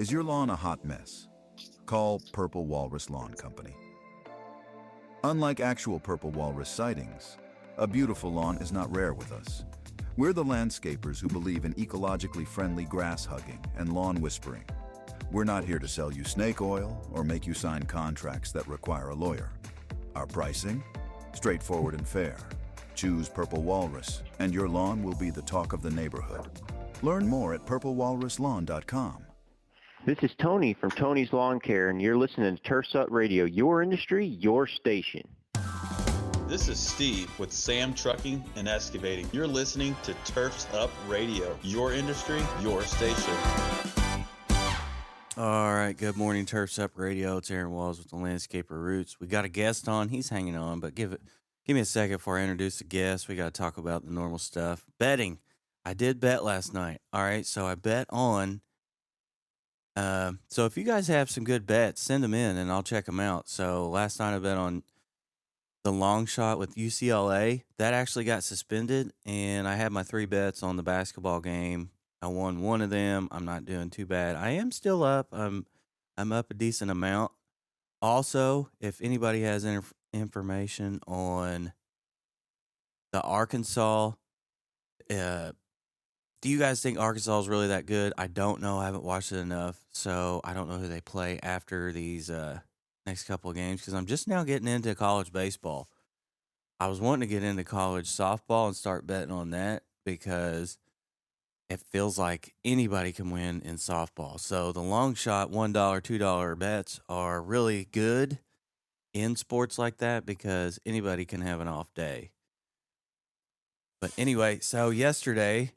Is your lawn a hot mess? Call Purple Walrus Lawn Company. Unlike actual purple walrus sightings, a beautiful lawn is not rare with us. We're the landscapers who believe in ecologically friendly grass hugging and lawn whispering. We're not here to sell you snake oil or make you sign contracts that require a lawyer. Our pricing? Straightforward and fair. Choose Purple Walrus, and your lawn will be the talk of the neighborhood. Learn more at purplewalruslawn.com. This is Tony from Tony's Lawn Care, and you're listening to Turfs Up Radio, your industry, your station. This is Steve with Sam Trucking and Excavating. You're listening to Turfs Up Radio, your industry, your station. All right, good morning, Turfs Up Radio. It's Aaron Walls with the Landscaper Roots. We got a guest on. He's hanging on, but give me a second before I introduce the guest. We got to talk about the normal stuff. Betting. I did bet last night. All right, so I bet on. So if you guys have some good bets, send them in and I'll check them out. So last night I bet on the long shot with UCLA. That actually got suspended, and I had my 3 bets on the basketball game. I won one of them. I'm not doing too bad. I am still up. I'm up a decent amount. Also, if anybody has information on the Arkansas, do you guys think Arkansas is really that good? I don't know. I haven't watched it enough, so I don't know who they play after these next couple of games because I'm just now getting into college baseball. I was wanting to get into college softball and start betting on that because it feels like anybody can win in softball. So the long shot $1, $2 bets are really good in sports like that because anybody can have an off day. But anyway, so yesterday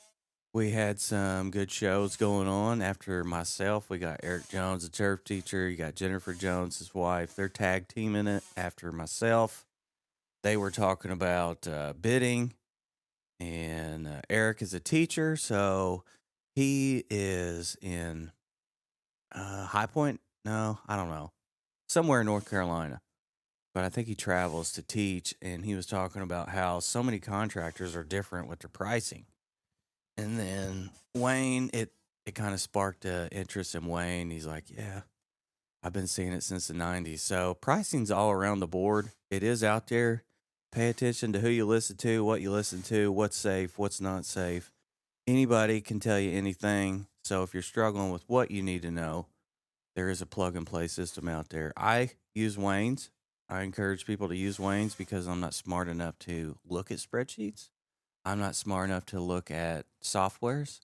we had some good shows going on. After myself, we got Eric Jones, the turf teacher. You got Jennifer Jones, his wife. They're tag teaming it. After myself, they were talking about bidding. And Eric is a teacher, so he is in High Point. No, I don't know. Somewhere in North Carolina. But I think he travels to teach, and he was talking about how so many contractors are different with their pricing. And then Wayne, it kind of sparked interest in Wayne. He's like, yeah, I've been seeing it since the 90s. So pricing's all around the board. It is out there. Pay attention to who you listen to, what you listen to, what's safe, what's not safe. Anybody can tell you anything. So if you're struggling with what you need to know, there is a plug-and-play system out there. I use Wayne's. I encourage people to use Wayne's because I'm not smart enough to look at spreadsheets. I'm not smart enough to look at softwares,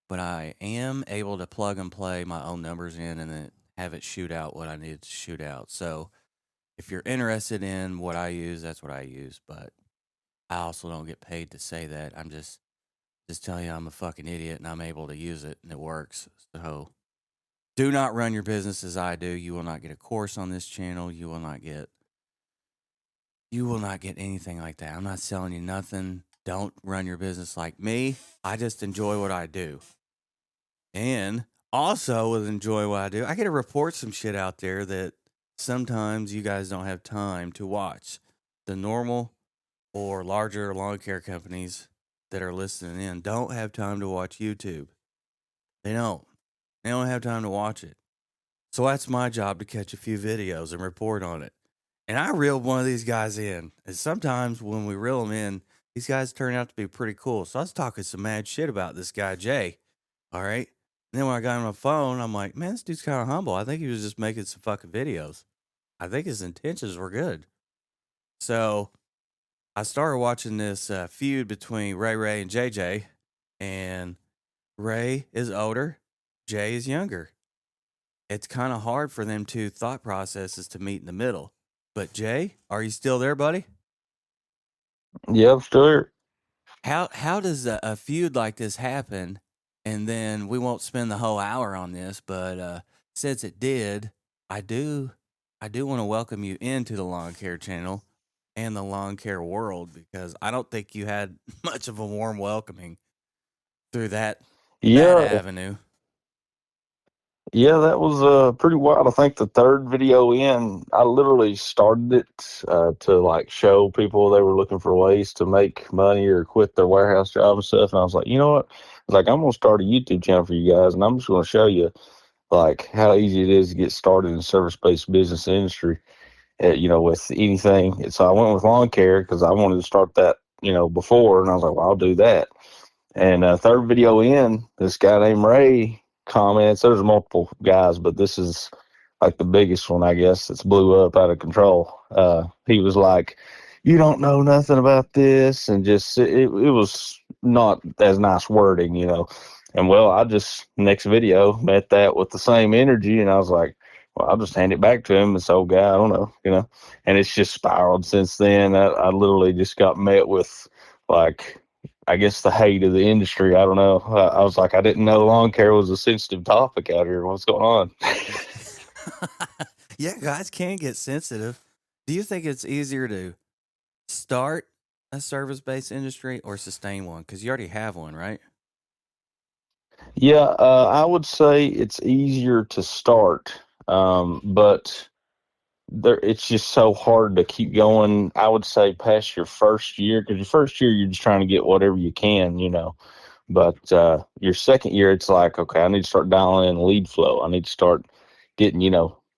but I am able to plug and play my own numbers in and then have it shoot out what I need to shoot out. So if you're interested in what I use, that's what I use. But I also don't get paid to say that. I'm just telling you I'm a fucking idiot and I'm able to use it and it works. So do not run your business as I do. You will not get a course on this channel. You will not get anything like that. I'm not selling you nothing. Don't run your business like me. I just enjoy what I do. And also with enjoy what I do, I get to report some shit out there that sometimes you guys don't have time to watch. The normal or larger lawn care companies that are listening in don't have time to watch YouTube. They don't. They don't have time to watch it. So that's my job, to catch a few videos and report on it. And I reeled one of these guys in. And sometimes when we reel them in, these guys turn out to be pretty cool. So I was talking some mad shit about this guy, Jay. All right. And then when I got on my phone, I'm like, man, this dude's kind of humble. I think he was just making some fucking videos. I think his intentions were good. So I started watching this feud between Ray and JJ. And Ray is older. Jay is younger. It's kind of hard for them two thought processes to meet in the middle. But Jay, are you still there, buddy? Yeah, I'm still here. How does a feud like this happen? And then we won't spend the whole hour on this, but since it did, I do want to welcome you into the lawn care channel and the lawn care world, because I don't think you had much of a warm welcoming through that avenue. Yeah, that was pretty wild. I think the 3rd video in, I literally started it to like show people they were looking for ways to make money or quit their warehouse job and stuff. And I was like, you know what? Like, I'm gonna start a YouTube channel for you guys, and I'm just gonna show you like how easy it is to get started in the service-based business industry, with anything. And so I went with lawn care because I wanted to start that, before, and I was like, well, I'll do that. And third video in, this guy named Ray comments. There's multiple guys, but this is like the biggest one, I guess, that's blew up out of control. He was like, "You don't know nothing about this," and just it was not as nice wording, And well, I just next video met that with the same energy, and I was like, well, I'll just hand it back to him. This old guy, I don't know, and it's just spiraled since then. I literally just got met with like, I guess, the hate of the industry. I don't know. I was like, I didn't know lawn care was a sensitive topic out here. What's going on? Yeah, guys can get sensitive. Do you think it's easier to start a service-based industry or sustain one? Because you already have one, right? Yeah, I would say it's easier to start, but it's just so hard to keep going. I would say past your first year, because your first year you're just trying to get whatever you can. But your second year, it's like, okay, I need to start dialing in lead flow. I need to start getting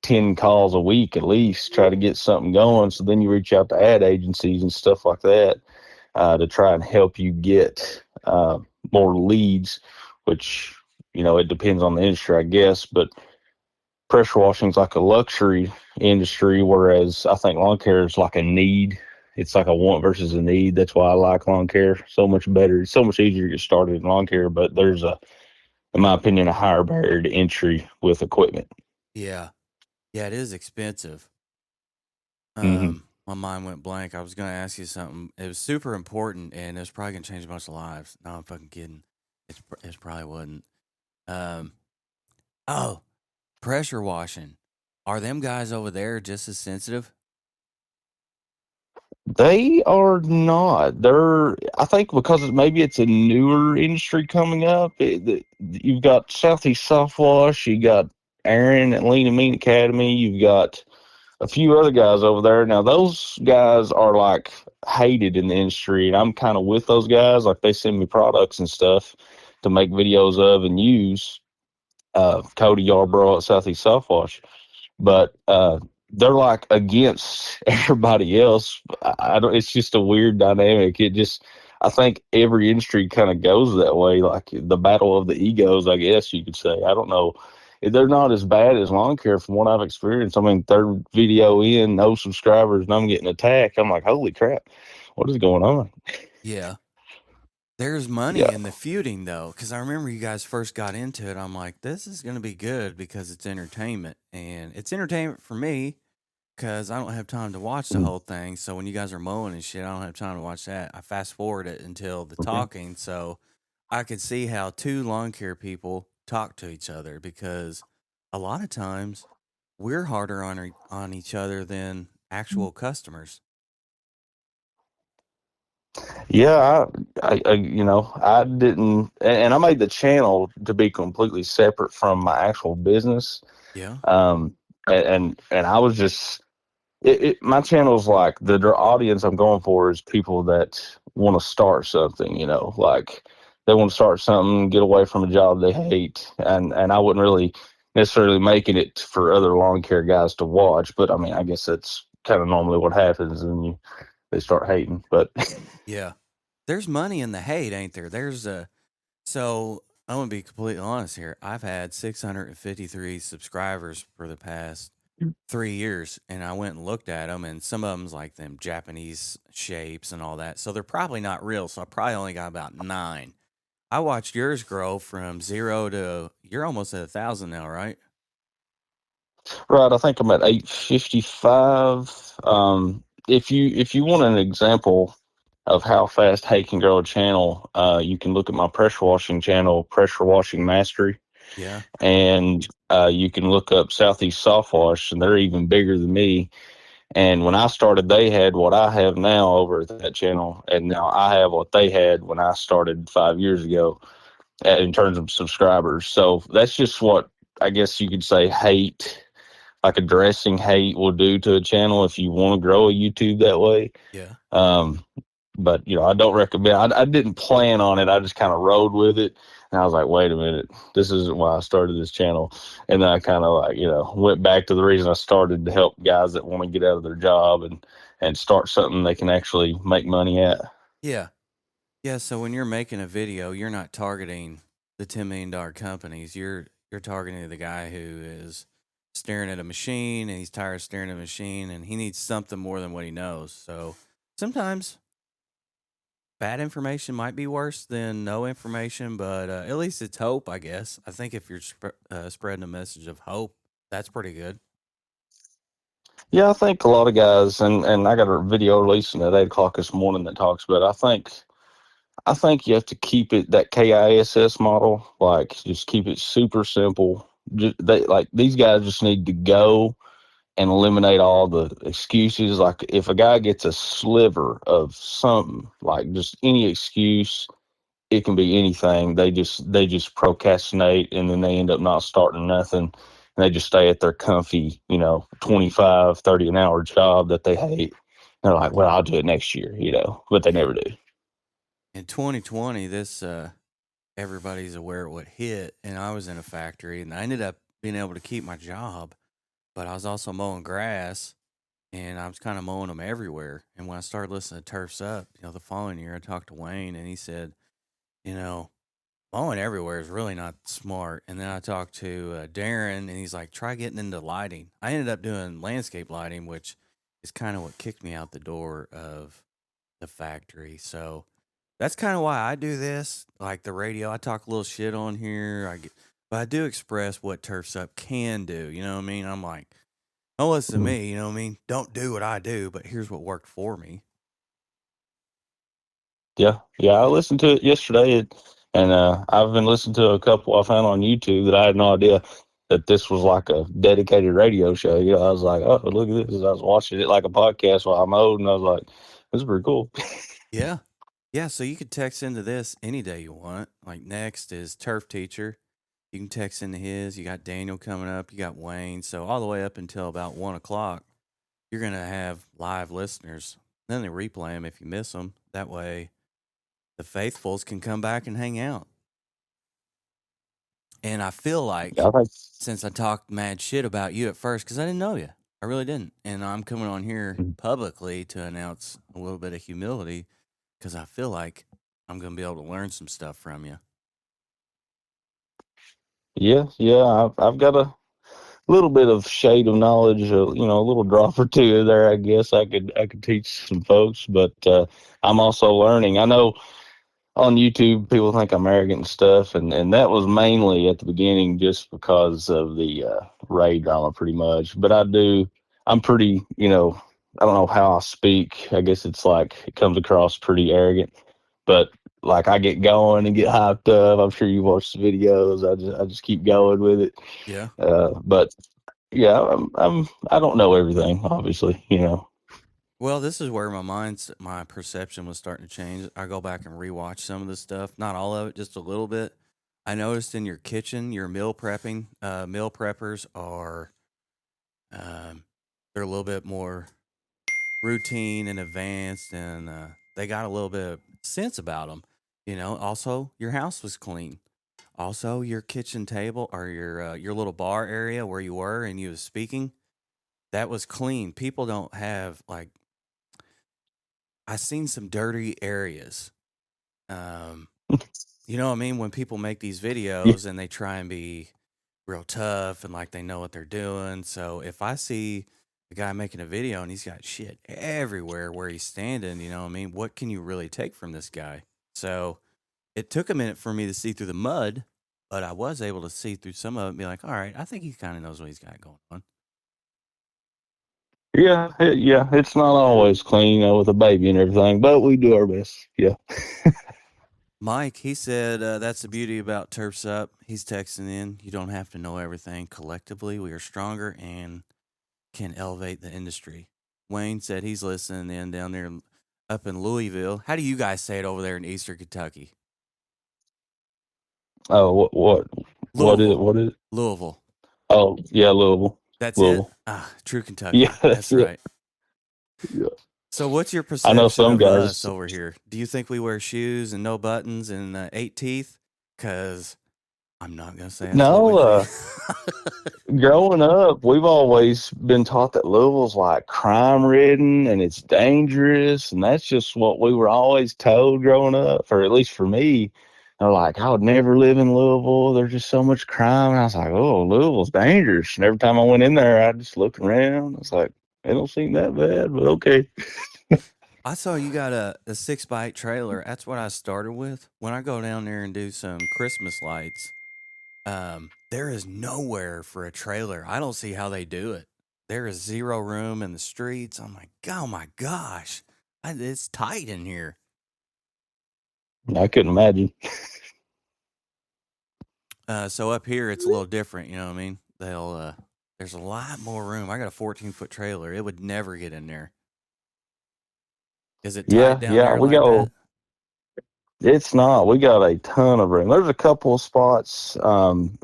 10 calls a week at least, try to get something going. So then you reach out to ad agencies and stuff like that to try and help you get more leads, which it depends on the industry, I guess. But pressure washing is like a luxury industry, whereas I think lawn care is like a need. It's like a want versus a need. That's why I like lawn care so much better. It's so much easier to get started in lawn care, but there's in my opinion, a higher barrier to entry with equipment. Yeah. Yeah, it is expensive. Mm-hmm. My mind went blank. I was going to ask you something. It was super important, and it's probably going to change a bunch of lives. No, I'm fucking kidding. It probably wasn't. Um, oh, pressure washing. Are them guys over there just as sensitive? They are not. I think because maybe it's a newer industry coming up. You've got Southeast Soft Wash, you got Aaron at Lean and Mean Academy, you've got a few other guys over there. Now, those guys are like hated in the industry, and I'm kind of with those guys. Like, they send me products and stuff to make videos of and use. Cody Yarbrough at Southeast Soft Wash. But they're like against everybody else. I don't. It's just a weird dynamic. I think every industry kind of goes that way, like the battle of the egos, I guess you could say. I don't know. They're not as bad as lawn care from what I've experienced. I mean, third video in, no subscribers, and I'm getting attacked. I'm like, holy crap, what is going on? Yeah. There's money Yeah. in the feuding, though, because I remember you guys first got into it. I'm like, this is going to be good because it's entertainment. And it's entertainment for me because I don't have time to watch the whole thing. So when you guys are mowing and shit, I don't have time to watch that. I fast forward it until the talking. So I could see how two lawn care people talk to each other because a lot of times we're harder on each other than actual customers. Yeah, I didn't, and I made the channel to be completely separate from my actual business. Yeah. And I was just, my channel's like the audience I'm going for is people that want to start something, like they want to start something, get away from a job they hate, and I wouldn't really necessarily making it for other lawn care guys to watch, but I mean, I guess that's kind of normally what happens when they start hating, but. Yeah. There's money in the hate, ain't there? So I'm gonna be completely honest here. I've had 653 subscribers for the past 3 years, and I went and looked at them, and some of them's like them Japanese shapes and all that. So they're probably not real. So I probably only got about 9. I watched yours grow from 0 to you're almost at 1,000 now, right? Right, I think I'm at 855. If you want an example of how fast hay can grow a channel, you can look at my pressure washing channel, Pressure Washing Mastery, Yeah. and you can look up Southeast Soft Wash, and they're even bigger than me. And when I started, they had what I have now over at that channel, and now I have what they had when I started 5 years ago in terms of subscribers. So that's just what I guess you could say hate, like addressing hate will do to a channel if you want to grow a YouTube that way. Yeah. But I don't recommend. I didn't plan on it. I just kind of rode with it. And I was like, wait a minute, this isn't why I started this channel. And then I kind of like, went back to the reason I started, to help guys that want to get out of their job and start something they can actually make money at. Yeah. Yeah. So when you're making a video, you're not targeting the $10 million companies. You're targeting the guy who is staring at a machine and he's tired of staring at a machine and he needs something more than what he knows. So sometimes bad information might be worse than no information, but at least it's hope, I guess. I think if you're spreading a message of hope, that's pretty good. Yeah, I think a lot of guys, and I got a video releasing at 8 o'clock this morning that talks about it. I think you have to keep it that KISS model, like just keep it super simple. These guys just need to go and eliminate all the excuses. Like if a guy gets a sliver of something, like just any excuse, it can be anything. They just procrastinate, and then they end up not starting nothing. And they just stay at their comfy, 25, 30 an hour job that they hate. They're like, well, I'll do it next year, but they Yeah. never do. In 2020, this everybody's aware of what hit, and I was in a factory, and I ended up being able to keep my job, but I was also mowing grass, and I was kind of mowing them everywhere. And when I started listening to Turfs Up, the following year, I talked to Wayne, and he said, you know, mowing everywhere is really not smart. And then I talked to Darren, and he's like, try getting into lighting. I ended up doing landscape lighting, which is kind of what kicked me out the door of the factory. So that's kind of why I do this. Like the radio, I talk a little shit on here. But I do express what Turfs Up can do. You know what I mean? I'm like, don't listen to me. You know what I mean? Don't do what I do, but here's what worked for me. Yeah, yeah. I listened to it yesterday, and I've been listening to a couple I found on YouTube that I had no idea that this was like a dedicated radio show. I was like, oh, look at this. I was watching it like a podcast while I mowed, and I was like, this is pretty cool. Yeah. Yeah. So you could text into this any day you want. Like next is Turf Teacher. You can text into his. You got Daniel coming up. You got Wayne. So all the way up until about 1 o'clock, you're going to have live listeners. Then they replay them if you miss them. That way the faithfuls can come back and hang out. And I feel like I think, since I talked mad shit about you at first, because I didn't know you, I really didn't. And I'm coming on here publicly to announce a little bit of humility because I feel like I'm going to be able to learn some stuff from you. yeah. I've got a little bit of shade of knowledge, a little drop or two there. I guess I could teach some folks, but I'm also learning. I know on YouTube, people think I'm arrogant and stuff, and that was mainly at the beginning just because of the Ray drama, pretty much. But I'm pretty, I don't know how I speak. I guess it's like it comes across pretty arrogant, but like I get going and get hyped up. I'm sure you watched the videos. I just keep going with it. Yeah. But yeah, I don't know everything, obviously. Well, this is where my perception was starting to change. I go back and rewatch some of this stuff, not all of it, just a little bit. I noticed in your kitchen, your meal prepping, meal preppers are, they're a little bit more routine and advanced, and they got a little bit of sense about them. Also your house was clean. Also, your kitchen table or your little bar area where you were and you was speaking, that was clean. People don't have like I seen some dirty areas. Um, you know what I mean? When people make these Yeah, videos and they try and be real tough and like they know what they're doing. So if I see a guy making a video and he's got shit everywhere where he's standing, you know what I mean? What can you really take from this guy? So it took a minute for me to see through the mud, but I was able to see through some of it and be like, all right, I think he kind of knows what he's got going on. yeah. It's not always clean, with a baby and everything, but we do our best. Yeah. Mike, he said that's the beauty about Turfs Up. He's texting in. You don't have to know everything. Collectively, we are stronger and can elevate the industry. Wayne said he's listening in down there up in Louisville. How do you guys say it over there in Eastern Kentucky? Oh, what is it? Louisville. What is it? Louisville. Oh, yeah, Louisville. That's it? Louisville. Ah, true Yeah, Kentucky. that's That's it. right. Yeah. So, what's your I know perception some of us guys. over here? Do you think we wear shoes and no buttons and 8 teeth? because I'm not going to say that's what we No, think. growing up, we've always been taught that Louisville's like crime ridden and it's dangerous, and that's just what we were always told growing up, or at least for me. They're like, I would never live in Louisville. There's just so much crime. And I was like, oh, Louisville's dangerous. And every time I went in there, I just looked around. I was like, it don't seem that bad, but okay. I saw you got a 6x8 trailer. That's what I started with. When I go down there and do some Christmas lights, there is nowhere for a trailer. I don't see how they do it. There is zero room in the streets. I'm like, oh my gosh, it's tight in here. I couldn't imagine. So up here, it's a little different. You know what I mean? There's a lot more room. I got a 14-foot trailer. It would never get in there. Is it tight Yeah, down yeah, there like that? it's not. We got a ton of room. There's a couple of spots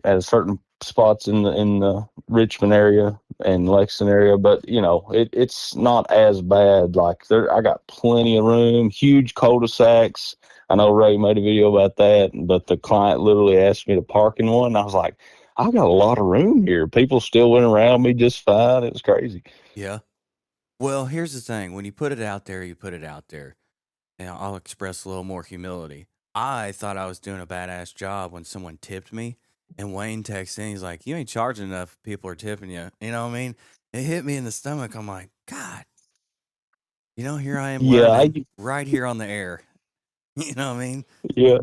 at certain spots in the Richmond area and Lexington area, but it's not as bad. Like there, I got plenty of room, huge cul-de-sacs. I know Ray made a video about that, but the client literally asked me to park in one. And I was like, I got a lot of room here. People still went around me just fine. It was crazy. Yeah. Well, here's the thing. When you put it out there, you put it out there. And I'll express a little more humility. I thought I was doing a badass job when someone tipped me. And Wayne texts in, he's like, you ain't charging enough. People are tipping you. You know what I mean? It hit me in the stomach. I'm like, God, here I am Yeah, learning right here on the air. You know what I mean? yeah.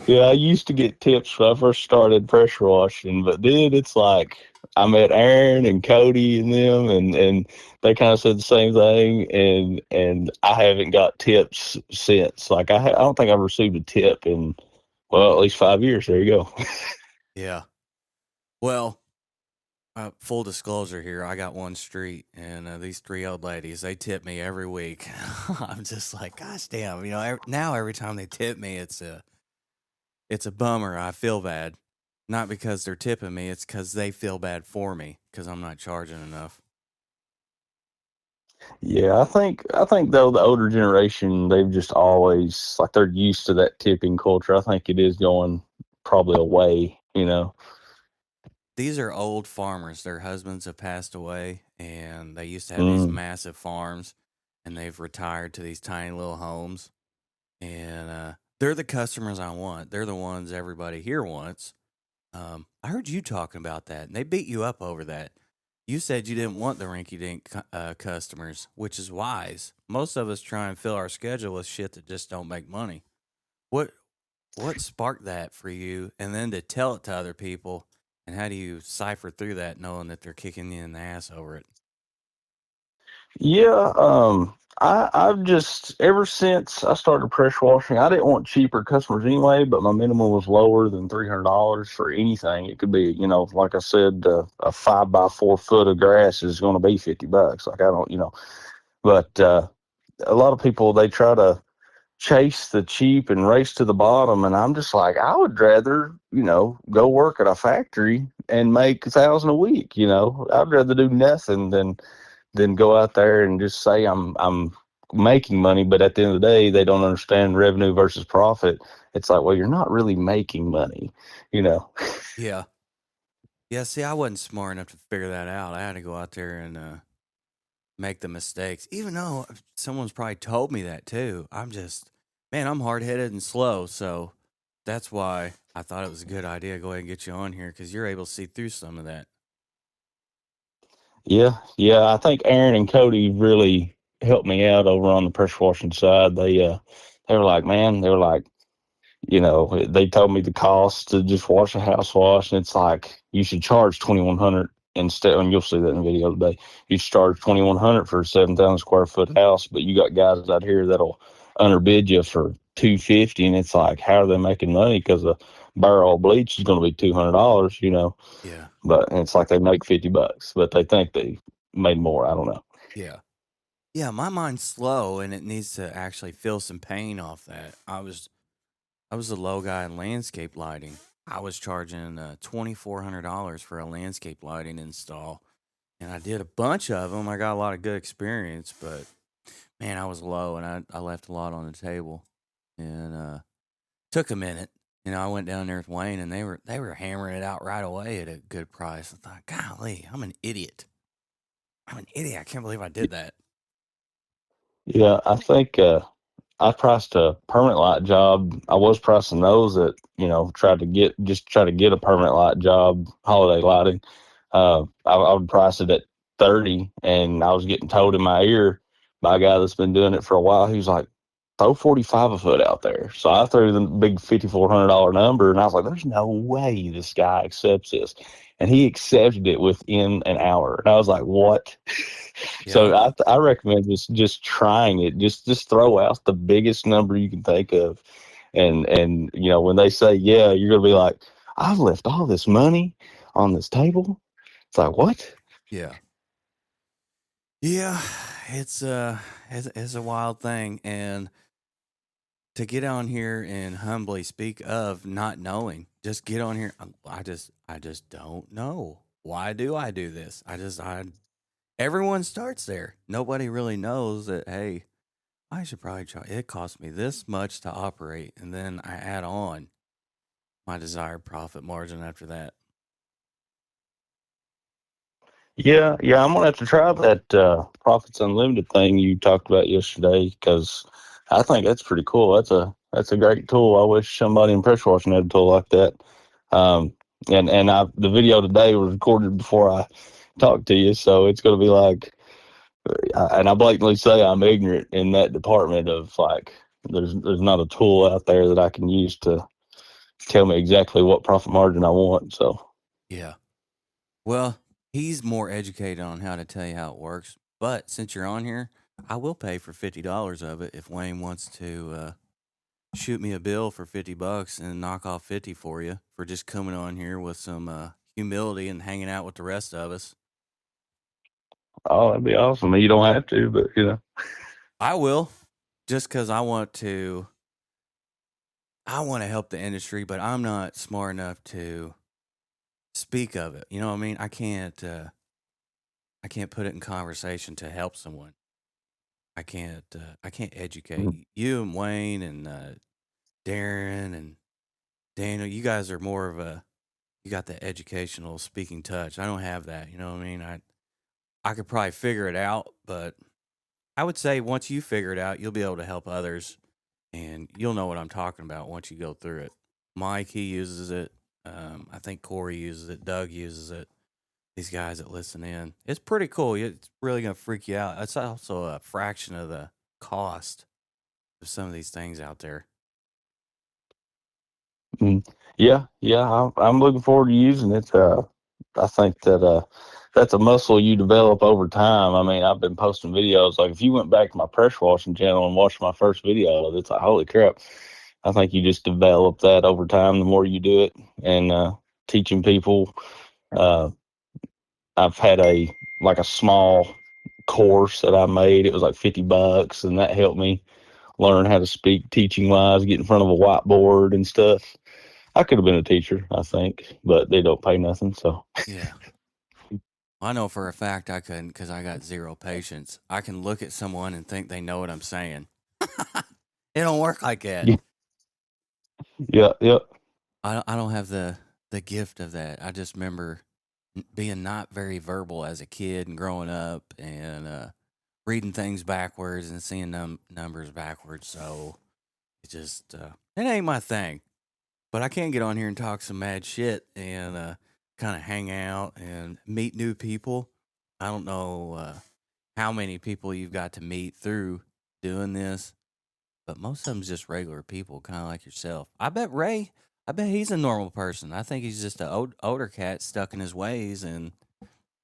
Yeah, I used to get tips when I first started pressure washing, but then it's like I met Aaron and Cody and them, and they kind of said the same thing, and I haven't got tips since. Like I don't think I've received a tip in at least 5 years. There you go. Yeah. Well, full disclosure here, I got one street, and these three old ladies, they tip me every week. I'm just like, gosh damn, now every time they tip me, it's a bummer. I feel bad. Not because they're tipping me, it's because they feel bad for me because I'm not charging enough. Yeah, I think though the older generation, they've just always like they're used to that tipping culture. I think it is going probably away. These are old farmers. Their husbands have passed away, and they used to have these Mm. massive farms, and they've retired to these tiny little homes. And they're the customers I want. They're the ones everybody here wants. I heard you talking about that, and they beat you up over that. You said you didn't want the rinky-dink customers, which is wise. Most of us try and fill our schedule with shit that just don't make money. What what sparked that for you, and then to tell it to other people, and how do you cipher through that, knowing that they're kicking you in the ass over it? Yeah, I've just ever since I started pressure washing, I didn't want cheaper customers anyway, but my minimum was lower than $300 for anything. It could be, like I said, a 5 by 4 foot of grass is going to be $50. Like I don't. But a lot of people they try to chase the cheap and race to the bottom, and I'm just like, I would rather, go work at a factory and make 1,000 a week. I'd rather do nothing than go out there and just say I'm making money, but at the end of the day, they don't understand revenue versus profit. It's like, well, you're not really making money, you know. Yeah, yeah. See, I wasn't smart enough to figure that out. I had to go out there and make the mistakes, even though someone's probably told me that too. Man, I'm hard headed and slow, so that's why I thought it was a good idea to go ahead and get you on here because you're able to see through some of that. Yeah, yeah. I think Aaron and Cody really helped me out over on the pressure washing side. They were like, man, they were like, they told me the cost to just wash a house wash, and it's like you should charge 2,100 instead. And you'll see that in the video today. You should charge 2,100 for a 7,000 square foot house, but you got guys out here that'll underbid you for 250, and it's like, how are they making money? Because a barrel of bleach is going to be $200, Yeah, but it's like they make $50, but they think they made more. I don't know. yeah, yeah. My mind's slow, and it needs to actually feel some pain off that. I was a low guy in landscape lighting. I was charging $2,400 for a landscape lighting install, and I did a bunch of them. I got a lot of good experience, but man, I was low, and I left a lot on the table, and took a minute. I went down there with Wayne, and they were hammering it out right away at a good price. I thought, golly, I'm an idiot. I'm an idiot. I can't believe I did that. Yeah, I think I priced a permanent light job. I was pricing those that, try to get a permanent light job, holiday lighting. I would price it at 30, and I was getting told in my ear by a guy that's been doing it for a while. He was like, throw 45 a foot out there. So I threw the big $5,400 number, and I was like, there's no way this guy accepts this. And he accepted it within an hour. And I was like, what? So Yeah. I recommend just trying it. Just throw out the biggest number you can think of, and when they say yeah, you're gonna be like, I've left all this money on this table. It's like, what? Yeah. Yeah. It's a wild thing. And to get on here and humbly speak of not knowing, just get on here. I just don't know. Why do I do this? Everyone starts there. Nobody really knows that, hey, I should probably try. It costs me this much to operate, and then I add on my desired profit margin after that. Yeah, I'm gonna have to try that Profits Unlimited thing you talked about yesterday, because I think that's pretty cool. That's a great tool. I wish somebody in pressure washing had a tool like that. Um, and the video today was recorded before I talked to you, so it's gonna be like, and I blatantly say I'm ignorant in that department of like, there's not a tool out there that I can use to tell me exactly what profit margin I want. So Yeah. Well, he's more educated on how to tell you how it works. But since you're on here, I will pay for $50 of it if Wayne wants to shoot me a bill for $50 and knock off 50 for you for just coming on here with some humility and hanging out with the rest of us. oh, that'd be awesome. You don't have to, but I will, just because I want to help the industry, but I'm not smart enough to speak of it. You know what I mean? I can't put it in conversation to help someone. I can't educate you and Wayne and Darren and Daniel. You guys are more of you got the educational speaking touch. I don't have that. You know what I mean? I could probably figure it out, but I would say once you figure it out, you'll be able to help others, and you'll know what I'm talking about once you go through it. Mike, he uses it. I think Corey uses it. Doug uses it. These guys that listen in, it's pretty cool. It's really gonna freak you out. It's also a fraction of the cost of some of these things out there. Mm. Yeah, I'm looking forward to using it. I think that that's a muscle you develop over time. I mean, I've been posting videos. Like, if you went back to my pressure washing channel and watched my first video, it's like, holy crap. I think you just develop that over time the more you do it. And teaching people. Uh, I've had a small course that I made. It was like $50, and that helped me learn how to speak teaching wise, get in front of a whiteboard and stuff. I could have been a teacher, I think, but they don't pay nothing. So Yeah. I know for a fact I couldn't because I got zero patience. I can look at someone and think they know what I'm saying. It don't work like that. yeah, yeah. I don't have the gift of that. I just remember being not very verbal as a kid and growing up and reading things backwards and seeing numbers backwards. So it ain't my thing. But I can get on here and talk some mad shit and kind of hang out and meet new people. I don't know how many people you've got to meet through doing this, but most of them's just regular people, kind of like yourself. I bet he's a normal person. I think he's just an older cat stuck in his ways and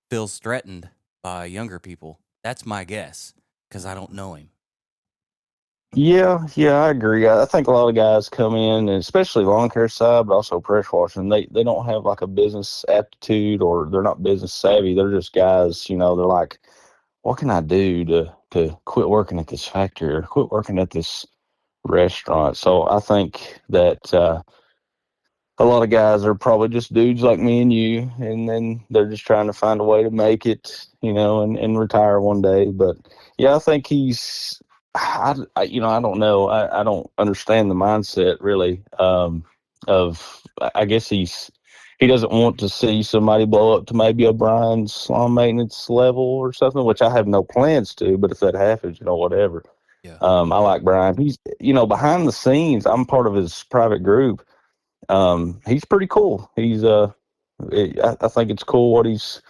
feels threatened by younger people. That's my guess because I don't know him. Yeah, I agree. I think a lot of guys come in, and especially lawn care side, but also pressure washing. They don't have like a business aptitude, or they're not business savvy. They're just guys. They're like, what can I do to quit working at this factory or quit working at this restaurant? So I think that a lot of guys are probably just dudes like me and you, and then they're just trying to find a way to make it, and retire one day. But yeah, I think I don't know. I don't understand the mindset really. I guess he doesn't want to see somebody blow up to maybe a Brian's lawn maintenance level or something, which I have no plans to, but if that happens, whatever. Yeah. I like Brian. He's, behind the scenes, I'm part of his private group. He's pretty cool. I think it's cool what he's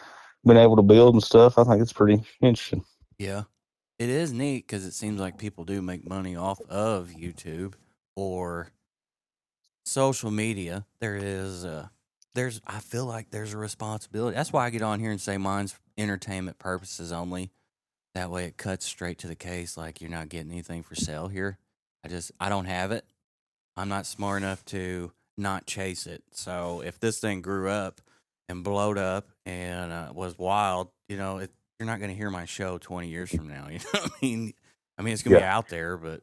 been able to build and stuff. I think it's pretty interesting. Yeah. It is neat because it seems like people do make money off of YouTube or social media. I feel like there's a responsibility. That's why I get on here and say mine's entertainment purposes only. That way it cuts straight to the case. Like you're not getting anything for sale here. I don't have it. I'm not smart enough to not chase it. So if this thing grew up and blowed up and was wild, you're not going to hear my show 20 years from now. You know what I mean? It's going to be Yeah. out there, but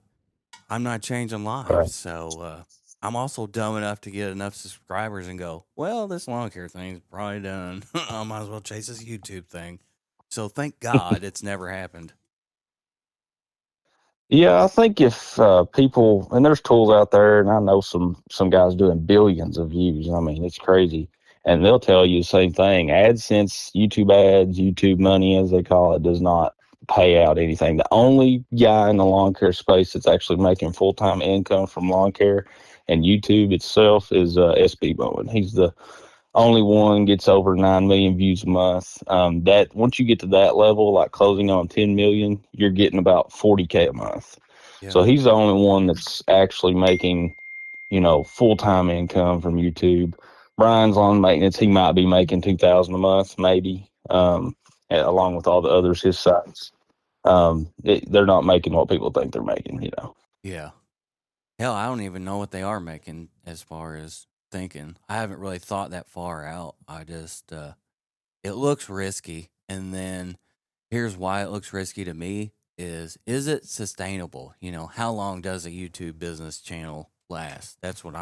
I'm not changing Right. lives. So I'm also dumb enough to get enough subscribers and go, well, this lawn care thing's probably done. I might as well chase this YouTube thing. So thank God it's never happened. Yeah, I think if people, and there's tools out there, and I know some guys doing billions of views. I mean, it's crazy, and they'll tell you the same thing. AdSense, YouTube ads, YouTube money, as they call it, does not pay out anything. The only guy in the lawn care space that's actually making full time income from lawn care and YouTube itself is SB Mowing. He's the only one, gets over 9 million views a month. That once you get to that level, like closing on 10 million, you're getting about 40K a month. Yeah. So he's the only one that's actually making, full time income from YouTube. Brian's lawn maintenance, he might be making 2,000 a month, maybe, along with all the others his sites. They're not making what people think they're making. Yeah. Hell, I don't even know what they are making as far as thinking. I haven't really thought that far out. I just, it looks risky. And then here's why it looks risky to me is it sustainable? How long does a YouTube business channel last? That's what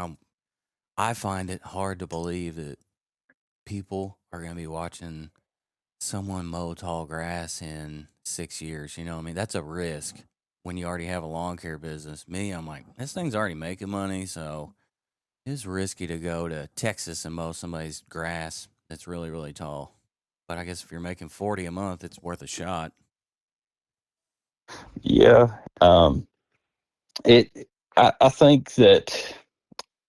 I find it hard to believe that people are going to be watching someone mow tall grass in 6 years. You know what I mean? That's a risk when you already have a lawn care business. Me, I'm like, this thing's already making money, so it's risky to go to Texas and mow somebody's grass that's really, really tall. But I guess if you're making 40 a month, it's worth a shot. Yeah. I think that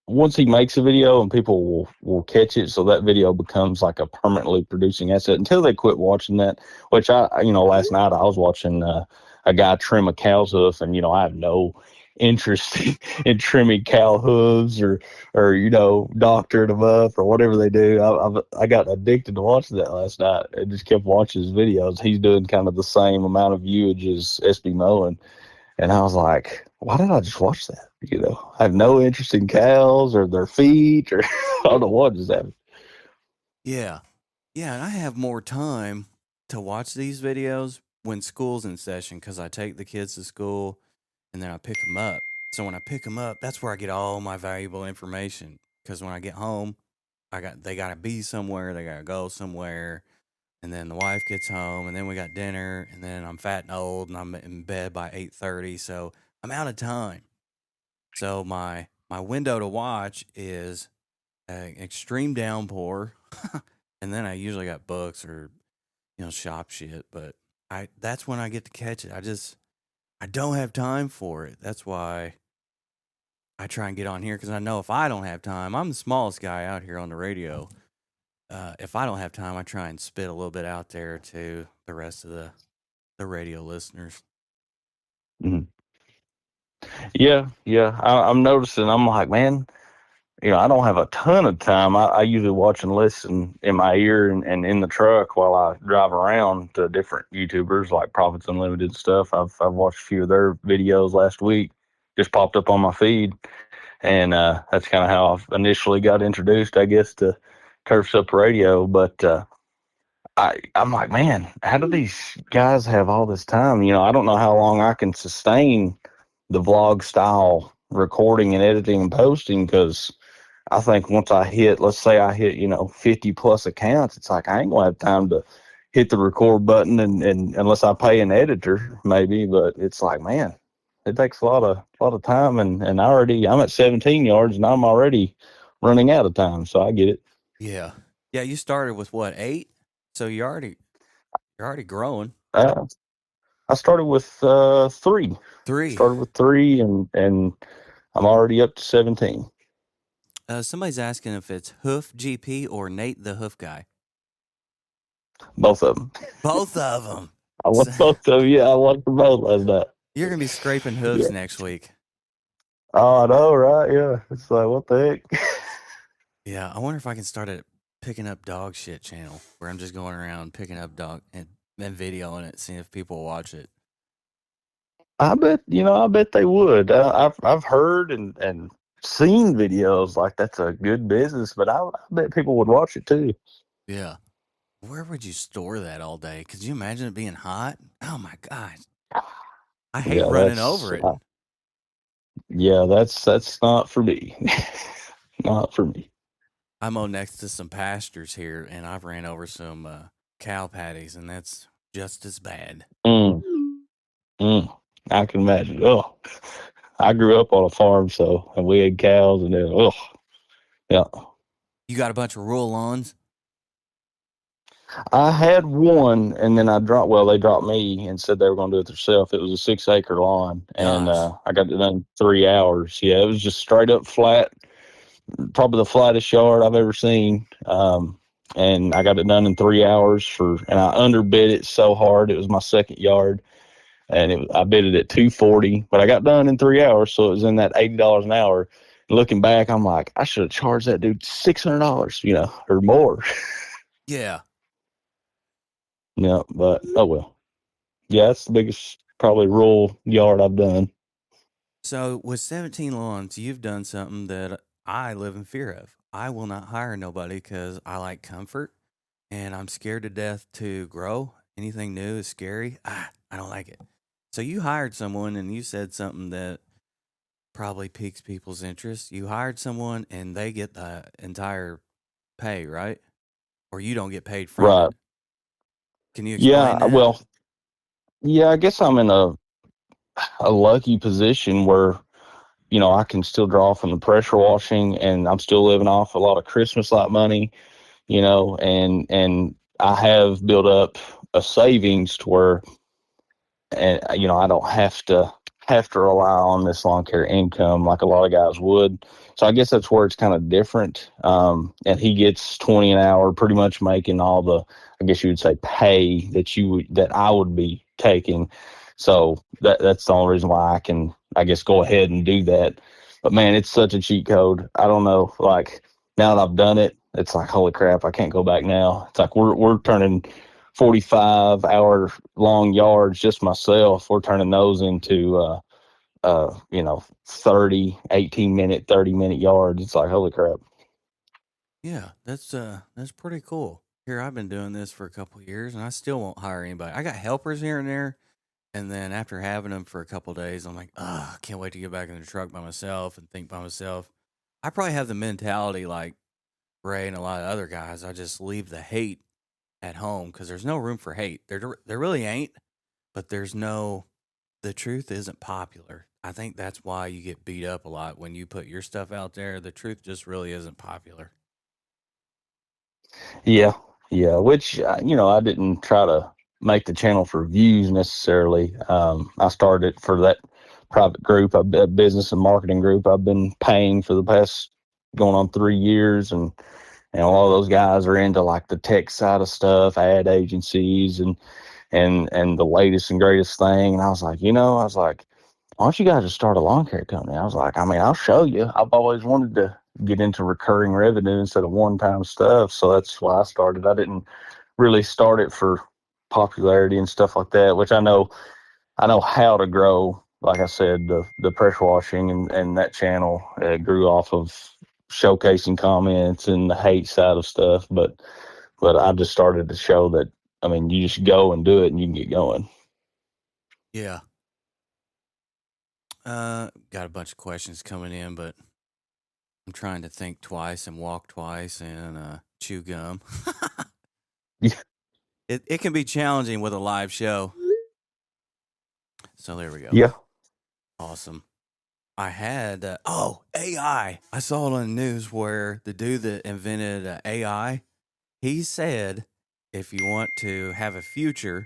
once he makes a video and people will catch it, so that video becomes like a permanently producing asset until they quit watching that. Which last night I was watching a guy trim a cow's hoof, and I have no interest in trimming cow hooves or doctoring them up or whatever they do. I got addicted to watching that last night and just kept watching his videos. He's doing kind of the same amount of viewage as SB Mowing. And I was like, why did I just watch that? I have no interest in cows or their feet or I don't know what just happened. Yeah. Yeah, and I have more time to watch these videos when school's in session because I take the kids to school and then I pick them up. So when I pick them up, that's where I get all my valuable information. Because when I get home, they gotta be somewhere, they gotta go somewhere, and then the wife gets home, and then we got dinner, and then I'm fat and old, and I'm in bed by 8:30, so I'm out of time. So my window to watch is an extreme downpour, and then I usually got books or shop shit, but that's when I get to catch it. I don't have time for it. That's why I try and get on here because I know if I don't have time, I'm the smallest guy out here on the radio. If I don't have time, I try and spit a little bit out there to the rest of the radio listeners. Mm-hmm. Yeah. I'm noticing. I'm like, man, I don't have a ton of time. I usually watch and listen in my ear and in the truck while I drive around to different YouTubers like Profits Unlimited stuff. I've watched a few of their videos last week. Just popped up on my feed, and that's kind of how I initially got introduced, I guess, to Turfs Up Radio. But I'm like, man, how do these guys have all this time? I don't know how long I can sustain the vlog style recording and editing and posting because I think once let's say I hit, 50 plus accounts, it's like I ain't gonna have time to hit the record button and unless I pay an editor maybe, but it's like, man, it takes a lot of time and I'm at 17 yards and I'm already running out of time. So I get it. Yeah. Yeah, you started with what, 8? So you're already growing. Uh, I started with 3. 3. Started with 3, and I'm already up to 17. Somebody's asking if it's Hoof GP or Nate the Hoof Guy. Both of them. Both of them. I want both of you. I want them both last night. You're going to be scraping hoofs Yeah. next week. Oh, I know, right? Yeah. It's like, what the heck? Yeah, I wonder if I can start a picking up dog shit channel where I'm just going around picking up dog and videoing it, seeing if people watch it. I bet they would. I've heard and seen videos like that's a good business, but I bet people would watch it too. Yeah. Where would you store that all day? Could you imagine it being hot? Oh my gosh. I hate Yeah, running over it. that's not for me. Not for me. I mow next to some pastures here, and I've ran over some cow patties, and that's just as bad. Mm, I can imagine. Oh, I grew up on a farm, and we had cows, and then yeah. You got a bunch of rural lawns? I had one, and then they dropped me and said they were going to do it themselves. It was a 6-acre lawn, and Gosh. I got it done in 3 hours. Yeah, it was just straight up flat, probably the flattest yard I've ever seen. And I got it done in 3 hours and I underbid it so hard. It was my second yard, and I bid it at $240, but I got done in 3 hours, so it was in that $80 an hour. And looking back, I'm like, I should have charged that dude $600, or more. Yeah. Yeah, but oh well. Yeah, that's the biggest probably rural yard I've done. So with 17 lawns, you've done something that I live in fear of. I will not hire nobody because I like comfort and I'm scared to death to grow. Anything new is scary. I don't like it. So you hired someone and you said something that probably piques people's interest. You hired someone and they get the entire pay, right? Or you don't get paid from Right. it. Can you explain Yeah, that? well, yeah, I guess I'm in a lucky position where, I can still draw from the pressure washing, and I'm still living off a lot of Christmas light money, and I have built up a savings to where, and I don't have to rely on this lawn care income like a lot of guys would. So I guess that's where it's kind of different. And he gets 20 an hour, pretty much making all the, I guess you would say, pay that I would be taking. So that's the only reason why I can, I guess, go ahead and do that. But man, it's such a cheat code. I don't know. Like, now that I've done it, it's like, holy crap, I can't go back now. It's like we're turning 45-hour long yards, just myself. We're turning those into 30, 18-minute, 30-minute yards. It's like, holy crap. Yeah, that's pretty cool. Here I've been doing this for a couple years and I still won't hire anybody. I got helpers here and there, and then after having them for a couple days, I'm like, I can't wait to get back in the truck by myself and think by myself. I probably have the mentality like Ray and a lot of other guys. I just leave the hate at home because there's no room for hate. There really ain't, but the truth isn't popular. I think that's why you get beat up a lot when you put your stuff out there. The truth just really isn't popular. Yeah, yeah. Which I didn't try to make the channel for views necessarily. I started it for that private group, a business and marketing group. I've been paying for the past going on 3 years, and a lot of those guys are into like the tech side of stuff, ad agencies, and the latest and greatest thing. And I was like, why don't you guys just start a lawn care company? I was like, I mean, I'll show you. I've always wanted to get into recurring revenue instead of one-time stuff. So that's why I started. I didn't really start it for popularity and stuff like that, which I know how to grow. Like I said, the pressure washing and that channel grew off of showcasing comments and the hate side of stuff. But I just started to show that, I mean, you just go and do it and you can get going. Yeah. Got a bunch of questions coming in, but I'm trying to think twice and walk twice and chew gum. Yeah. It can be challenging with a live show. So there we go. Yeah. Awesome. I had AI. I saw it on the news where the dude that invented AI, he said, if you want to have a future,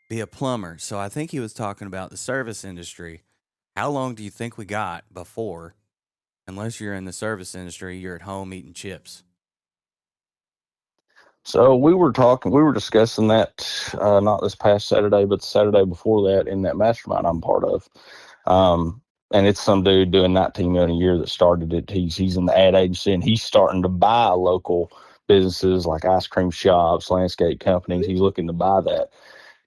be a plumber. So I think he was talking about the service industry. How long do you think we got before, unless you're in the service industry, you're at home eating chips? So we were discussing that not this past Saturday, but the Saturday before that in that mastermind I'm part of. And it's some dude doing 19 million a year that started it. He's in the ad agency, and he's starting to buy local businesses like ice cream shops, landscape companies. He's looking to buy that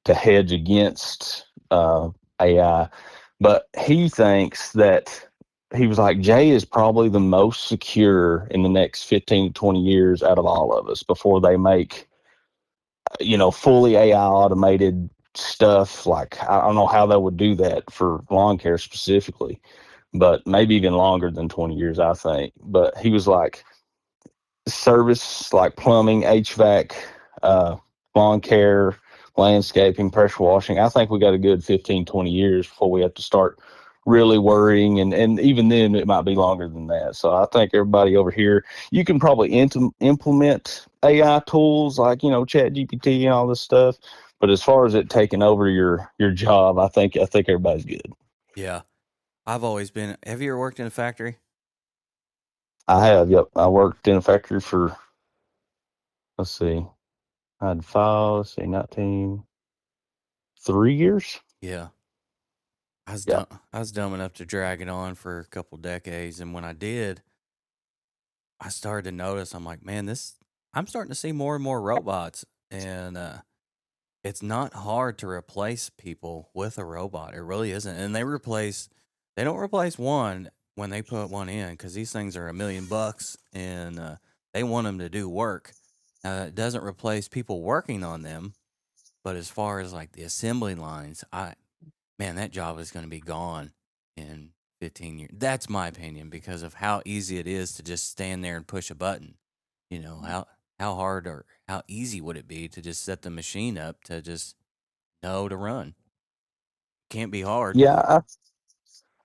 to hedge against AI. But he thinks that he was like, Jay is probably the most secure in the next 15 to 20 years out of all of us before they make, fully AI automated stuff. Like, I don't know how they would do that for lawn care specifically, but maybe even longer than 20 years, I think. But he was like, service like plumbing, HVAC, lawn care, landscaping, pressure washing. I think we got a good 15, 20 years before we have to start really worrying. And even then, it might be longer than that. So I think everybody over here, you can probably implement AI tools like, Chat GPT and all this stuff. But as far as it taking over your job, I think everybody's good. Yeah. I've always been. Have you ever worked in a factory? I have, yep. I worked in a factory for, let's see, I had 19, 3 years. Yeah. I was Yep. dumb. I was dumb enough to drag it on for a couple decades, and when I did, I started to notice. I'm like, man, this. I'm starting to see more and more robots, and it's not hard to replace people with a robot. It really isn't, and They don't replace one when they put one in because these things are $1 million, and they want them to do work. Now that doesn't replace people working on them, but as far as like the assembly lines, man, that job is going to be gone in 15 years. That's my opinion because of how easy it is to just stand there and push a button. How hard or how easy would it be to just set the machine up to just know to run? Can't be hard. Yeah,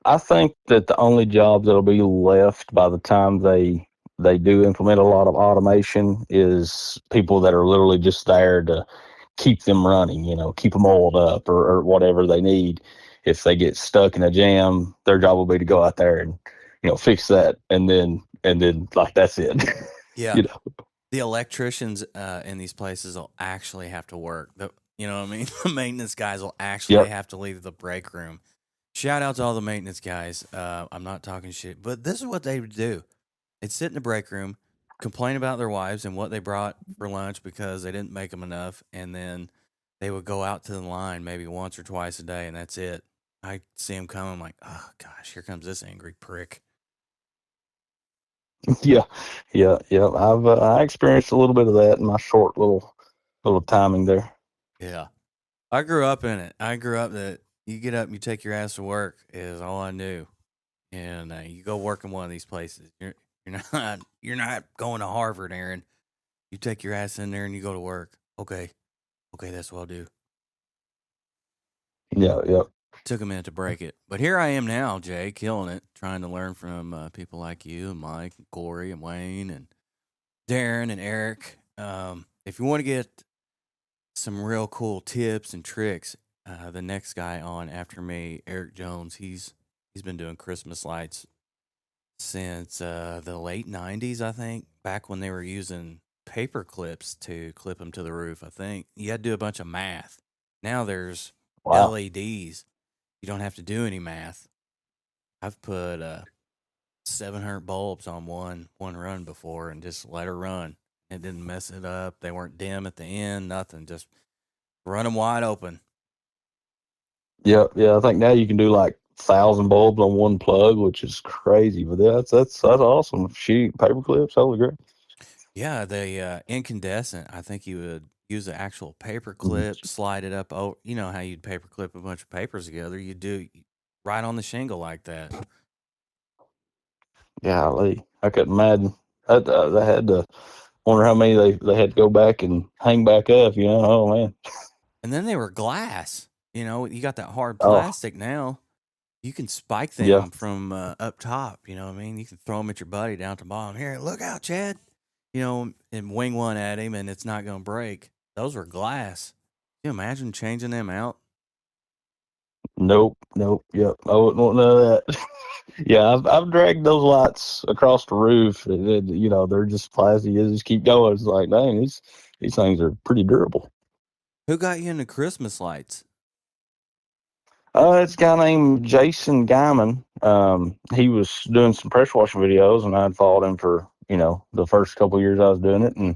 I think that the only job that'll be left by the time they do implement a lot of automation is people that are literally just there to keep them running, keep them oiled up or whatever they need. If they get stuck in a jam, their job will be to go out there and, fix that. And then like, that's it. Yeah. you know? The electricians in these places will actually have to work. You know what I mean? The maintenance guys will actually Yep. have to leave the break room. Shout out to all the maintenance guys. I'm not talking shit, but this is what they would do. They'd sit in the break room, complain about their wives and what they brought for lunch because they didn't make them enough, and then they would go out to the line maybe once or twice a day, and that's it. I see them coming, I'm like, oh gosh, here comes this angry prick. Yeah. Yeah. Yeah. I experienced a little bit of that in my short little timing there. Yeah. I grew up in it. I grew up that you get up and you take your ass to work is all I knew. And you go work in one of these places. You're not going to Harvard, Aaron. You take your ass in there and you go to work. Okay. Okay, that's what I'll do. Yeah. Yeah. Took a minute to break it. But here I am now, Jay, killing it, trying to learn from people like you and Mike and Corey and Wayne and Darren and Eric. If you want to get some real cool tips and tricks, the next guy on after me, Eric Jones, he's been doing Christmas lights since the late 90s, I think, back when they were using paper clips to clip them to the roof. I think you had to do a bunch of math. Now there's Wow. LEDs. You don't have to do any math. I've put 700 bulbs on one run before and just let her run. It didn't mess it up. They weren't dim at the end, nothing. Just run them wide open. Yeah. Yeah. I think now you can do like 1,000 bulbs on one plug, which is crazy. But that's awesome. Shoot, paper clips, holy great. Yeah, the incandescent. I think you would use the actual paper Mhm. clip, slide it up. Oh, you know how you'd paper clip a bunch of papers together. You do right on the shingle like that. Golly, I couldn't imagine. They had to wonder how many they had to go back and hang back up. Oh man. And then they were glass. You got that hard Oh plastic now. You can spike Yeah. them from up top. You know what I mean? You can throw them at your buddy down at the bottom. Here, look out, Chad. You know, and wing one at him, and it's not going to break. Those were glass. Can you imagine changing them out? Nope. Nope. Yep. I wouldn't want none of that. Yeah, I've dragged those lights across the roof. You know, they're just plastic. You just keep going. It's like, dang, these things are pretty durable. Who got you into Christmas lights? It's a guy named Jason Guyman. He was doing some pressure washing videos, and I'd followed him for, you know, the first couple of years I was doing it. And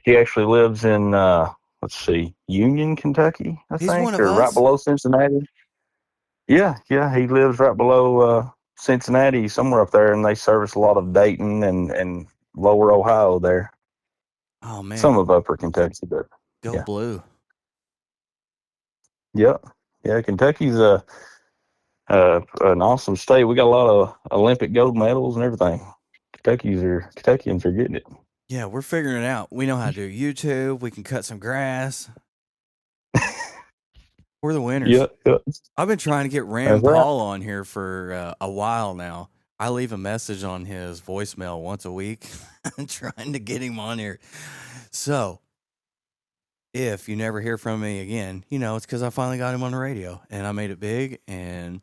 he actually lives in, let's see, Union, Kentucky, I He's one think, of or right us. below Cincinnati. Yeah, he lives right below Cincinnati, somewhere up there, and they service a lot of Dayton and lower Ohio there. Oh man, Some of upper Kentucky, but go yeah. blue. Yep. Yeah, Kentucky's an awesome state. We got a lot of Olympic gold medals and everything. Kentuckians are getting it. Yeah, we're figuring it out. We know how to do YouTube. We can cut some grass. We're the winners. Yep. I've been trying to get That's Ram right. Paul on here for a while now. I leave a message on his voicemail once a week, trying to get him on here. So, if you never hear from me again, you know it's because I finally got him on the radio and I made it big. And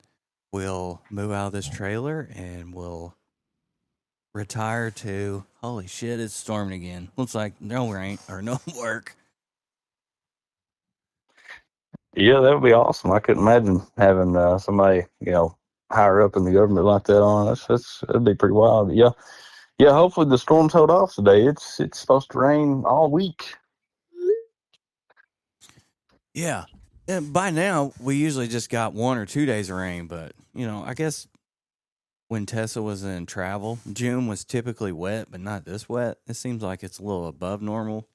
we'll move out of this trailer and we'll retire to. Holy shit! It's storming again. Looks like no rain or no work. Yeah, that would be awesome. I couldn't imagine having somebody, you know, higher up in the government like that on. That'd be pretty wild. But yeah. Hopefully the storms hold off today. It's supposed to rain all week. Yeah. And by now, we usually just got 1 or 2 days of rain, but, you know, I guess when Tessa was in travel, June was typically wet, but not this wet. It seems like it's a little above normal.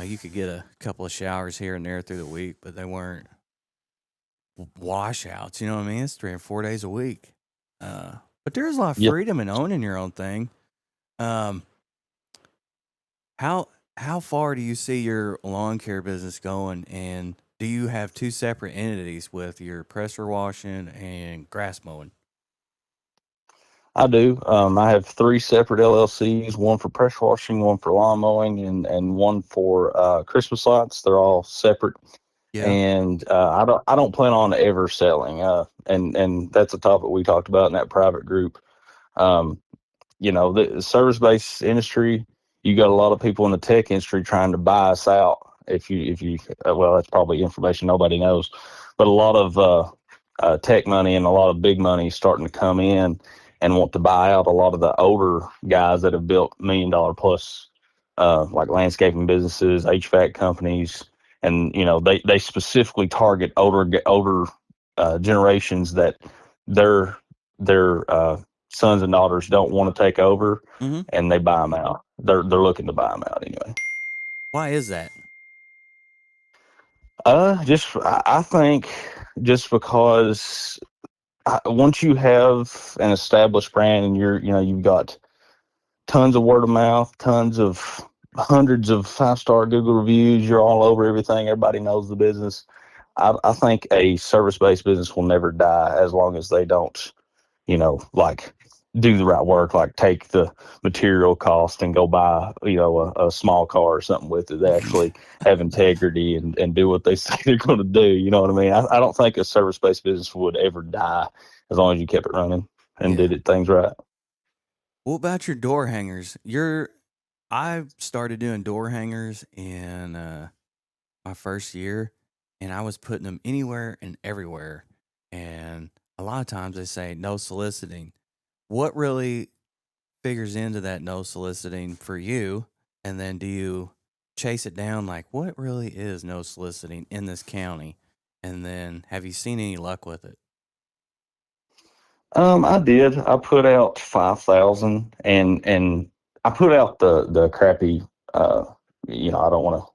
You could get a couple of showers here and there through the week, but they weren't washouts. You know what I mean? It's 3 or 4 days a week. But there's a lot of Yeah. freedom in owning your own thing. Um, how far do you see your lawn care business going, and do you have two separate entities with your pressure washing and grass mowing? I do. I have 3 separate LLCs, one for pressure washing, one for lawn mowing, and one for Christmas lights. They're all separate. Yeah. And I don't plan on ever selling. And that's a topic we talked about in that private group. Um, you know, the service-based industry, you got a lot of people in the tech industry trying to buy us out. If you well, that's probably information nobody knows, but a lot of tech money and a lot of big money starting to come in and want to buy out a lot of the older guys that have built $1 million plus, like landscaping businesses, HVAC companies, and you know they specifically target older generations that their sons and daughters don't want to take over, Mm-hmm. and they buy them out. They're looking to buy them out anyway. Why is that? I think just because once you have an established brand and you've got tons of word of mouth, tons of hundreds of 5-star Google reviews, you're all over everything. Everybody knows the business. I think a service-based business will never die as long as they don't, like do the right work, like take the material cost and go buy, a small car or something with it. They actually have integrity and do what they say they're going to do. You know what I mean? I don't think a service-based business would ever die as long as you kept it running and Yeah. did things right. What about your door hangers? I started doing door hangers in my first year, and I was putting them anywhere and everywhere. And a lot of times they say no soliciting. What really figures into that no soliciting for you? And then do you chase it down like what really is no soliciting in this county? And then have you seen any luck with it? I did. I put out 5,000, and I put out the crappy. I don't want to.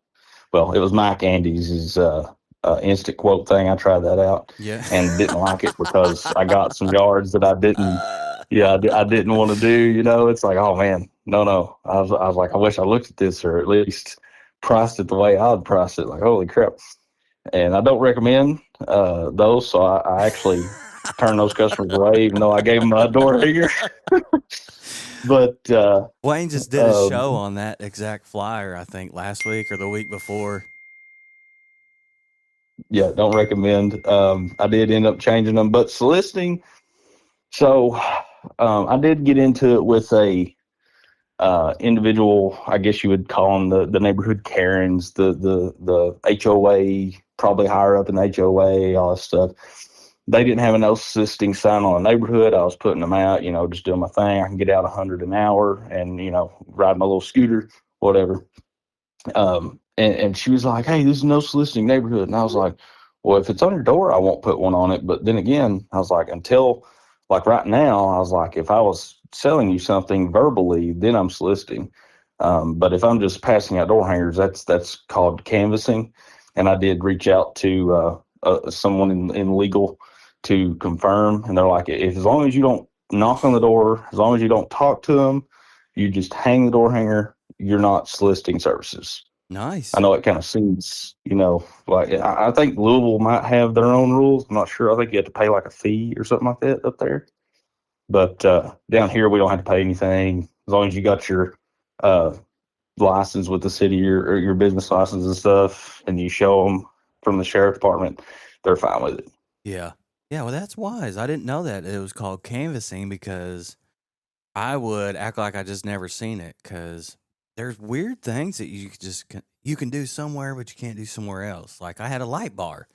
Well, it was Mike Andes' instant quote thing. I tried that out Yeah. and didn't like it because I got some yards that I didn't. Yeah, I didn't want to do. It's like, oh man, no. I was like, I wish I looked at this or at least priced it the way I'd price it. Like, holy crap! And I don't recommend those. So I actually turn those customers away, even though I gave them a door hanger. But Wayne just did a show on that exact flyer, I think, last week or the week before. yeah, don't recommend. I did end up changing them, but soliciting. So I did get into it with a individual. I guess you would call them the neighborhood Karens, the HOA, probably higher up in the HOA, all that stuff. They didn't have a no soliciting sign on the neighborhood. I was putting them out, just doing my thing. I can get out 100 an hour and, ride my little scooter, whatever. And she was like, "Hey, this is no soliciting neighborhood." And I was like, "Well, if it's on your door, I won't put one on it." But then again, I was like, until like right now, I was like, if I was selling you something verbally, then I'm soliciting. But if I'm just passing out door hangers, that's called canvassing. And I did reach out to someone in legal to confirm, and they're like, if as long as you don't knock on the door, as long as you don't talk to them, you just hang the door hanger, you're not soliciting services. Nice. I know it kind of seems, like I think Louisville might have their own rules. I'm not sure. I think you have to pay like a fee or something like that up there. But down here, we don't have to pay anything as long as you got your license with the city or your business license and stuff, and you show them from the sheriff department, they're fine with it. Yeah. Yeah, well, that's wise. I didn't know that it was called canvassing because I would act like I just never seen it because there's weird things that you can do somewhere, but you can't do somewhere else. Like I had a light bar,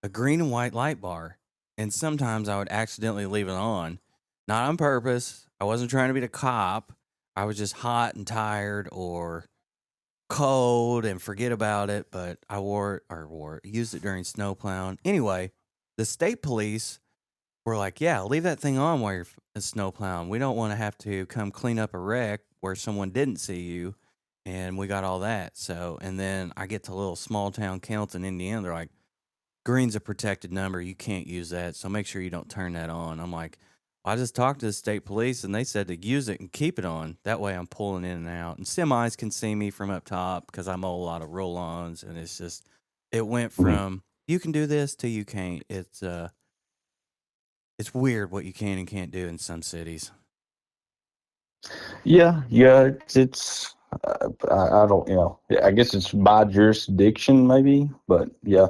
a green and white light bar, and sometimes I would accidentally leave it on, not on purpose. I wasn't trying to be the cop. I was just hot and tired or cold and forget about it, but I used it during snow plowing. Anyway, the state police were like, yeah, leave that thing on while you're snow plowing. We don't want to have to come clean up a wreck where someone didn't see you. And we got all that. So, and then I get to little small town Kelton, Indiana. They're like, green's a protected number. You can't use that. So make sure you don't turn that on. I'm like, I just talked to the state police and they said to use it and keep it on. That way I'm pulling in and out. And semis can see me from up top because I mow a lot of roll-ons. And it's just, it went from you can do this to you can't. It's weird what you can and can't do in some cities. Yeah, it's I don't, I guess it's by jurisdiction maybe, but yeah,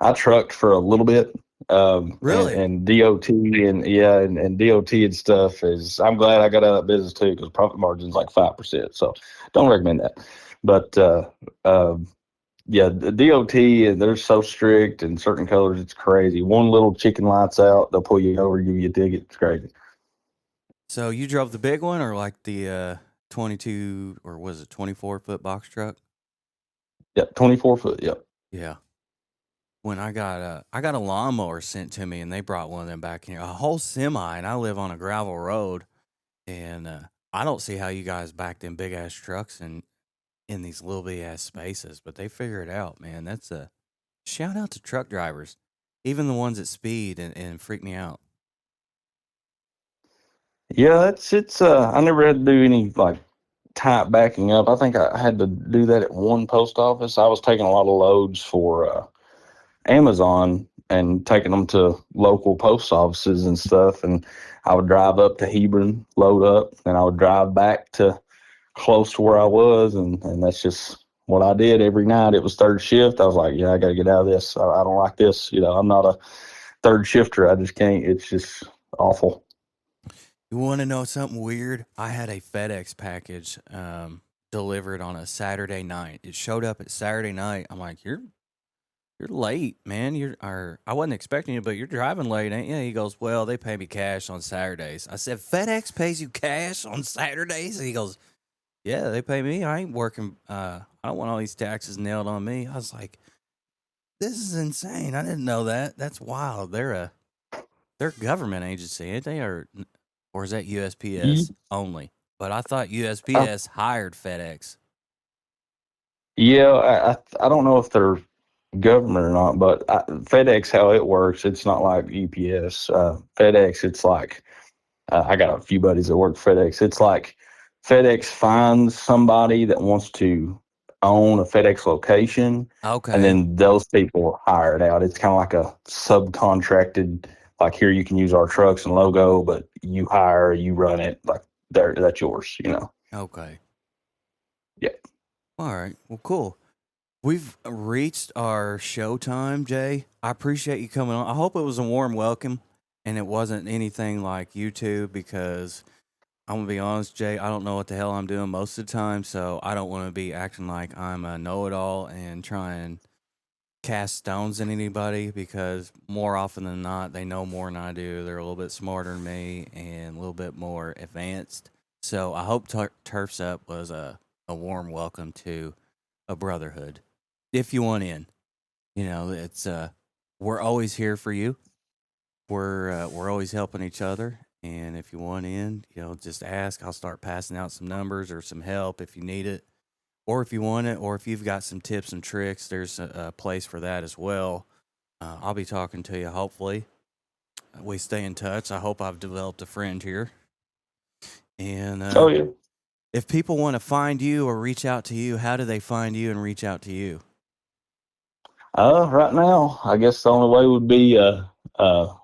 I trucked for a little bit. Really? And DOT and DOT and stuff is, I'm glad I got out of that business too, because profit margin's like 5%. So don't recommend that. But, yeah, the DOT, and they're so strict in certain colors. It's crazy. One little chicken lights out, they'll pull you over, give you a ticket. It's crazy. So you drove the big one or like the 22 or was it 24-foot box truck? Yep. 24-foot. Yep. Yeah. When I got a lawnmower sent to me and they brought one of them back here, a whole semi, and I live on a gravel road, and I don't see how you guys back them big ass trucks in these little bitty ass spaces, but they figure it out, man. That's a shout out to truck drivers, even the ones that speed and freak me out. Yeah, it's I never had to do any like tight backing up. I think I had to do that at one post office. I was taking a lot of loads for Amazon and taking them to local post offices and stuff. And I would drive up to Hebron, load up, and I would drive back to close to where I was. And that's just what I did every night. It was third shift. I was like, yeah, I got to get out of this. I don't like this. I'm not a third shifter. I just can't. It's just awful. You want to know something weird? I had a FedEx package delivered on a Saturday night. It showed up at Saturday night. I'm like, you're late, man. I wasn't expecting you, but you're driving late, ain't you? He goes, well, they pay me cash on Saturdays. I said, FedEx pays you cash on Saturdays? And he goes, yeah, they pay me. I ain't working. I don't want all these taxes nailed on me. I was like, this is insane. I didn't know that. That's wild. They're a government agency, ain't they? Or is that USPS only? But I thought USPS hired FedEx. Yeah, I don't know if they're government or not, but FedEx, how it works, it's not like UPS. FedEx, it's like I got a few buddies that work for FedEx. It's like FedEx finds somebody that wants to own a FedEx location, Okay. and then those people hire it out. It's kind of like a subcontracted like here you can use our trucks and logo, but you hire, you run it, like that's yours, Okay. Yeah. All right. Well, cool. We've reached our show time, Jay. I appreciate you coming on. I hope it was a warm welcome and it wasn't anything like YouTube, because I'm going to be honest, Jay, I don't know what the hell I'm doing most of the time, so I don't want to be acting like I'm a know-it-all and try and cast stones at anybody, because more often than not, they know more than I do. They're a little bit smarter than me and a little bit more advanced. So I hope Turf's Up was a warm welcome to a brotherhood. If you want in, it's we're always here for you. We're always helping each other, and if you want in, just ask. I'll start passing out some numbers or some help if you need it, or if you want it, or if you've got some tips and tricks. There's a place for that as well. I'll be talking to you. Hopefully, we stay in touch. I hope I've developed a friend here, and Oh yeah. if people want to find you or reach out to you, how do they find you and reach out to you? Right now, I guess the only way would be,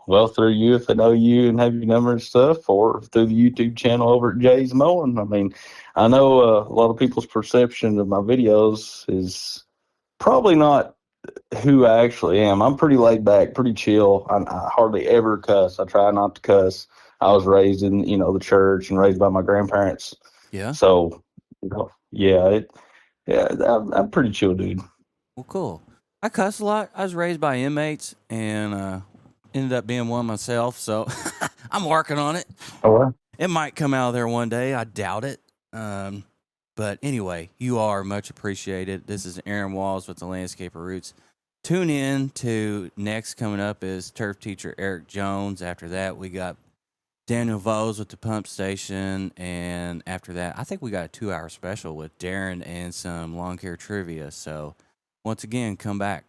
well, through you if they know you and have your number and stuff, or through the YouTube channel over at Jay's Mowing. I mean, I know a lot of people's perception of my videos is probably not who I actually am. I'm pretty laid back, pretty chill. I hardly ever cuss. I try not to cuss. I was raised in, the church and raised by my grandparents. Yeah. So, I'm pretty chill, dude. Well, cool. I cuss a lot. I was raised by inmates and ended up being one myself, so I'm working on it. Oh, well. It might come out of there one day. I doubt it. But anyway, you are much appreciated. This is Aaron Walls with the Landscaper Roots. Tune in to next coming up is turf teacher Eric Jones. After that, we got Daniel Vose with the pump station. And after that, I think we got a 2-hour special with Darren and some lawn care trivia. So once again, come back.